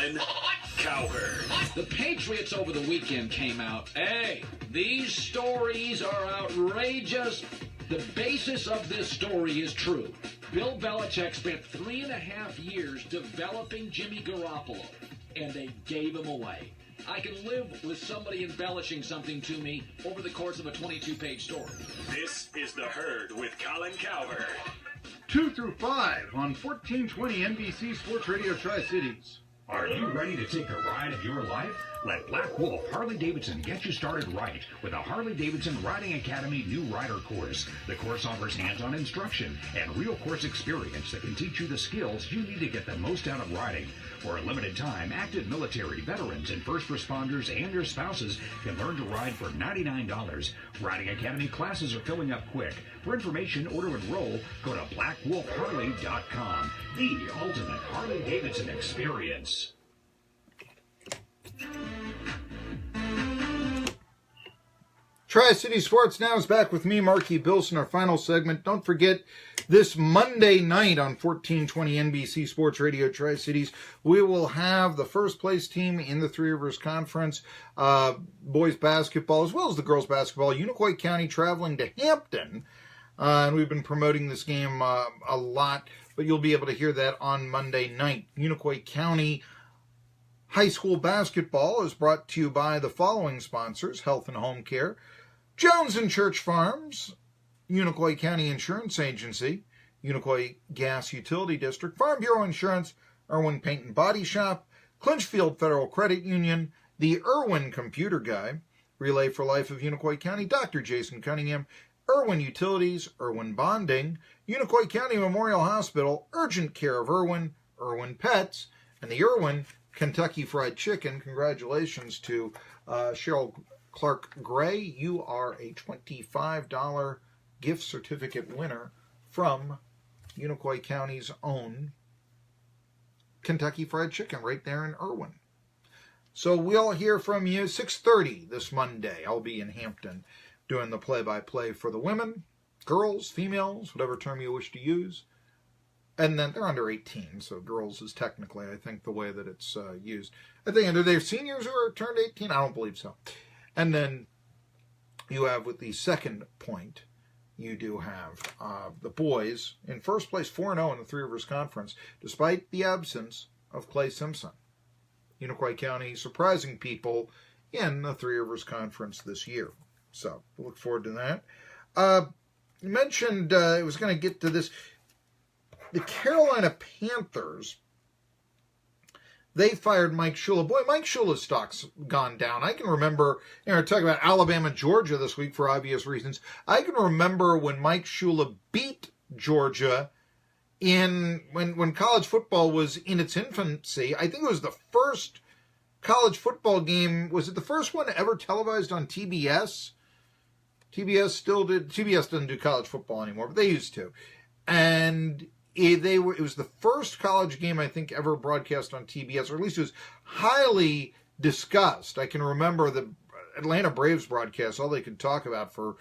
Colin Cowherd. The Patriots over the weekend came out. Hey, these stories are outrageous. The basis of this story is true. Bill Belichick spent 3.5 years developing Jimmy Garoppolo, and they gave him away. I can live with somebody embellishing something to me over the course of a 22-page story. This is The Herd with Colin Cowherd. 2 through 5 on 1420 NBC Sports Radio Tri-Cities. Are you ready to take a ride of your life? Let Black Wolf Harley-Davidson get you started right with a Harley-Davidson Riding Academy new rider course. The course offers hands-on instruction and real course experience that can teach you the skills you need to get the most out of riding. For a limited time, active military, veterans, and first responders and their spouses can learn to ride for $99. Riding Academy classes are filling up quick. For information or to enroll, go to blackwolfharley.com. The ultimate Harley-Davidson experience. Tri-City Sports Now is back with me, Marky Billson, our final segment. Don't forget, this Monday night on 1420 NBC Sports Radio Tri-Cities, we will have the first place team in the Three Rivers Conference, boys basketball, as well as the girls basketball, Unicoi County traveling to Hampton. And we've been promoting this game a lot, but you'll be able to hear that on Monday night. Unicoi County High School basketball is brought to you by the following sponsors: Health and Home Care, Jones and Church Farms, Unicoi County Insurance Agency, Unicoi Gas Utility District, Farm Bureau Insurance, Irwin Paint and Body Shop, Clinchfield Federal Credit Union, the Irwin Computer Guy, Relay for Life of Unicoi County, Dr. Jason Cunningham, Irwin Utilities, Irwin Bonding, Unicoi County Memorial Hospital, Urgent Care of Irwin, Irwin Pets, and the Irwin Kentucky Fried Chicken. Congratulations to Cheryl Clark Gray. You are a $25 gift certificate winner from Unicoi County's own Kentucky Fried Chicken right there in Irwin. So we'll hear from you 6:30 this Monday. I'll be in Hampton doing the play-by-play for the women, girls, females, whatever term you wish to use. And then they're under 18, so girls is technically, I think, the way that it's used. I think, are there seniors who are turned 18? I don't believe so. And then you have, with the second point, you do have the boys in first place, 4-0 in the Three Rivers Conference, despite the absence of Clay Simpson. Unicoi County surprising people in the Three Rivers Conference this year. So, we'll look forward to that. You mentioned, I was going to get to this. The Carolina Panthers, they fired Mike Shula. Boy, Mike Shula's stock's gone down. I can remember, talking about Alabama, Georgia this week for obvious reasons. I can remember when Mike Shula beat Georgia when college football was in its infancy. I think it was the first college football game. Was it the first one ever televised on TBS? TBS doesn't do college football anymore, but they used to. And it was the first college game, I think, ever broadcast on TBS, or at least it was highly discussed. I can remember the Atlanta Braves broadcast, all they could talk about for,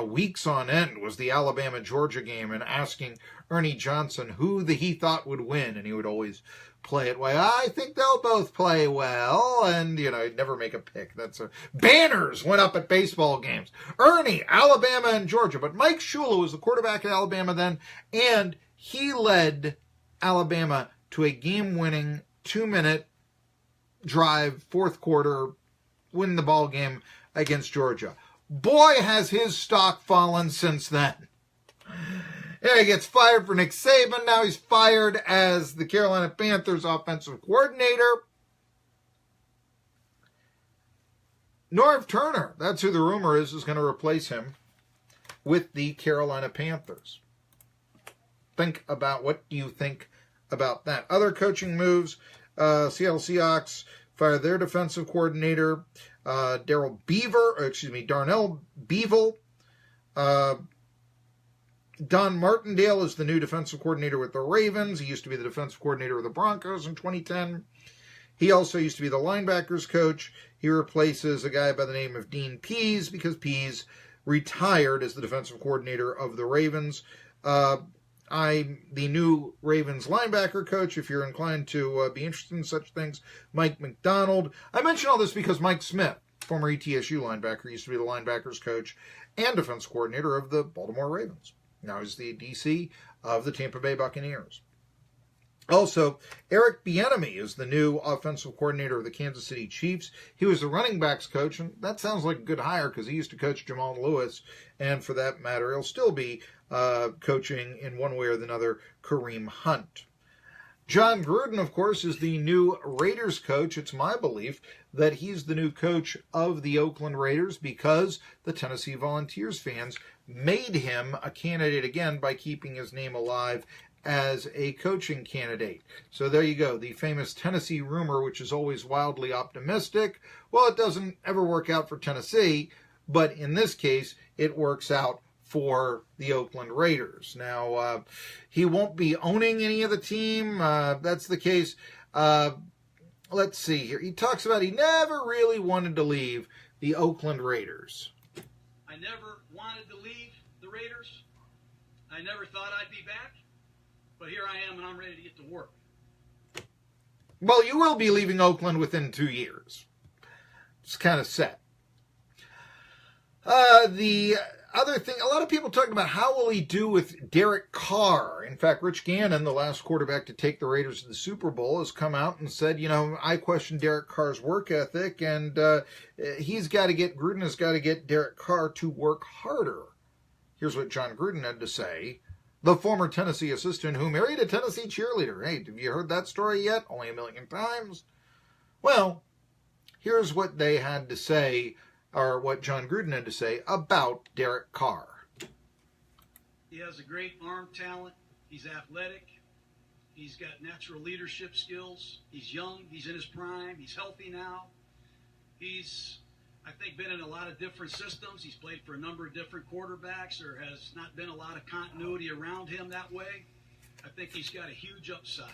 weeks on end was the Alabama-Georgia game and asking Ernie Johnson who he thought would win, and he would always play it well. I think they'll both play well, and, he'd never make a pick. Banners went up at baseball games. Ernie, Alabama, and Georgia. But Mike Shula was the quarterback at Alabama then, and he led Alabama to a game-winning 2-minute drive, fourth quarter, win the ball game against Georgia. Boy, has his stock fallen since then. Yeah, he gets fired for Nick Saban. Now he's fired as the Carolina Panthers offensive coordinator. Norv Turner, that's who the rumor is going to replace him with the Carolina Panthers. What do you think about that? Other coaching moves, Seattle Seahawks fire their defensive coordinator, Darnell Beevil. Don Martindale is the new defensive coordinator with the Ravens. He used to be the defensive coordinator of the Broncos in 2010. He also used to be the linebackers coach. He replaces a guy by the name of Dean Pease because Pease retired as the defensive coordinator of the Ravens. I'm the new Ravens linebacker coach, if you're inclined to be interested in such things. Mike McDonald. I mention all this because Mike Smith, former ETSU linebacker, used to be the linebackers coach and defense coordinator of the Baltimore Ravens. Now he's the DC of the Tampa Bay Buccaneers. Also, Eric Bieniemy is the new offensive coordinator of the Kansas City Chiefs. He was the running backs coach, and that sounds like a good hire because he used to coach Jamal Lewis, and for that matter, he'll still be coaching in one way or another Kareem Hunt. Jon Gruden, of course, is the new Raiders coach. It's my belief that he's the new coach of the Oakland Raiders because the Tennessee Volunteers fans made him a candidate again by keeping his name alive as a coaching candidate. So there you go, the famous Tennessee rumor, which is always wildly optimistic. Well, it doesn't ever work out for Tennessee, but in this case, it works out for the Oakland Raiders. Now, he won't be owning any of the team. That's the case. Let's see here. He talks about he never really wanted to leave the Oakland Raiders. I never wanted to leave the Raiders. I never thought I'd be back. But here I am, and I'm ready to get to work. Well, you will be leaving Oakland within 2 years. It's kind of set. The other thing, a lot of people talking about how will he do with Derek Carr. In fact, Rich Gannon, the last quarterback to take the Raiders to the Super Bowl, has come out and said, I question Derek Carr's work ethic, and Gruden has got to get Derek Carr to work harder. Here's what Jon Gruden had to say. The former Tennessee assistant who married a Tennessee cheerleader. Hey, have you heard that story yet? Only 1,000,000 times. Well, here's what they had to say, or what Jon Gruden had to say about Derek Carr. He has a great arm talent. He's athletic. He's got natural leadership skills. He's young. He's in his prime. He's healthy now. He's, I think, been in a lot of different systems. He's played for a number of different quarterbacks. There has not been a lot of continuity around him that way. I think he's got a huge upside.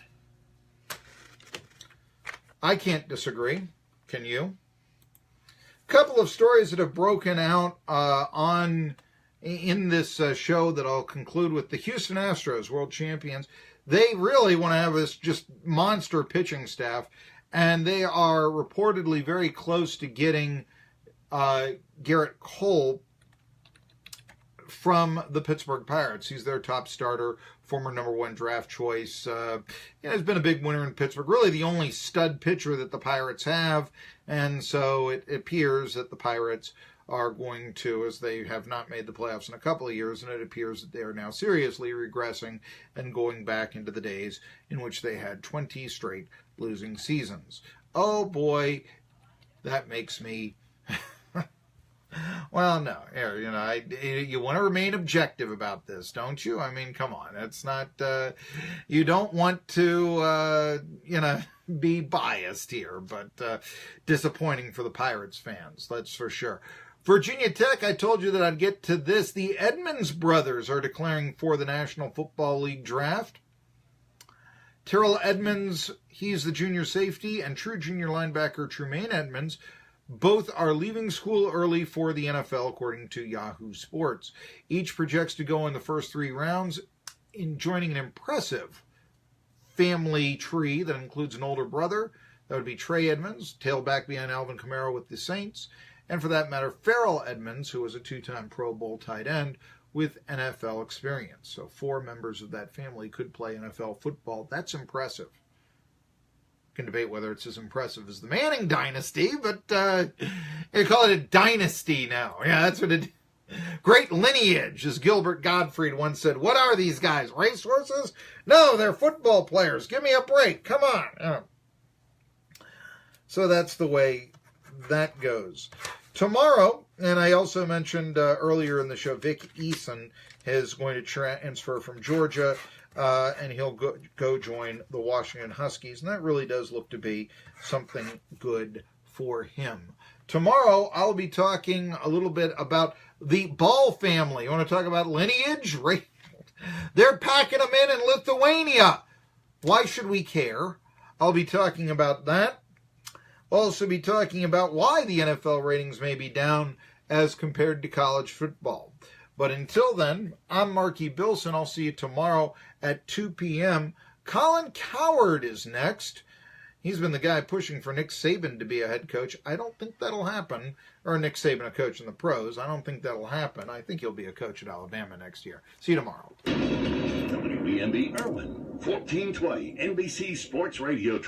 I can't disagree. Can you? A couple of stories that have broken out in this show that I'll conclude with. The Houston Astros, world champions. They really want to have this just monster pitching staff, and they are reportedly very close to getting Garrett Cole from the Pittsburgh Pirates. He's their top starter, former number 1 draft choice. Has been a big winner in Pittsburgh. Really the only stud pitcher that the Pirates have. And so it appears that the Pirates are going to, as they have not made the playoffs in a couple of years, and it appears that they are now seriously regressing and going back into the days in which they had 20 straight losing seasons. Oh boy, that makes me... Well, no, you want to remain objective about this, don't you? I mean, come on, it's not, you don't want to, be biased here, but disappointing for the Pirates fans, that's for sure. Virginia Tech, I told you that I'd get to this. The Edmonds brothers are declaring for the National Football League draft. Terrell Edmonds, he's the junior safety, and true junior linebacker Trumaine Edmonds, both are leaving school early for the NFL, according to Yahoo Sports. Each projects to go in the first 3 rounds, in joining an impressive family tree that includes an older brother. That would be Trey Edmonds, tailback behind Alvin Kamara with the Saints. And for that matter, Farrell Edmonds, who was a 2-time Pro Bowl tight end with NFL experience. So 4 members of that family could play NFL football. That's impressive. Can debate whether it's as impressive as the Manning dynasty, but they call it a dynasty now. Yeah, that's what it. Great lineage, as Gilbert Gottfried once said. What are these guys? Racehorses? No, they're football players. Give me a break. Come on. So that's the way that goes. Tomorrow, and I also mentioned earlier in the show, Vic Eason is going to transfer from Georgia. And he'll go join the Washington Huskies. And that really does look to be something good for him. Tomorrow, I'll be talking a little bit about the Ball family. You want to talk about lineage? They're packing them in Lithuania. Why should we care? I'll be talking about that. I'll also be talking about why the NFL ratings may be down as compared to college football. But until then, I'm Marky Billson. I'll see you tomorrow at 2 p.m. Colin Cowherd is next. He's been the guy pushing for Nick Saban to be a head coach. I don't think that'll happen. Or Nick Saban, a coach in the pros. I don't think that'll happen. I think he'll be a coach at Alabama next year. See you tomorrow. WBMB Irwin, 1420 NBC Sports Radio.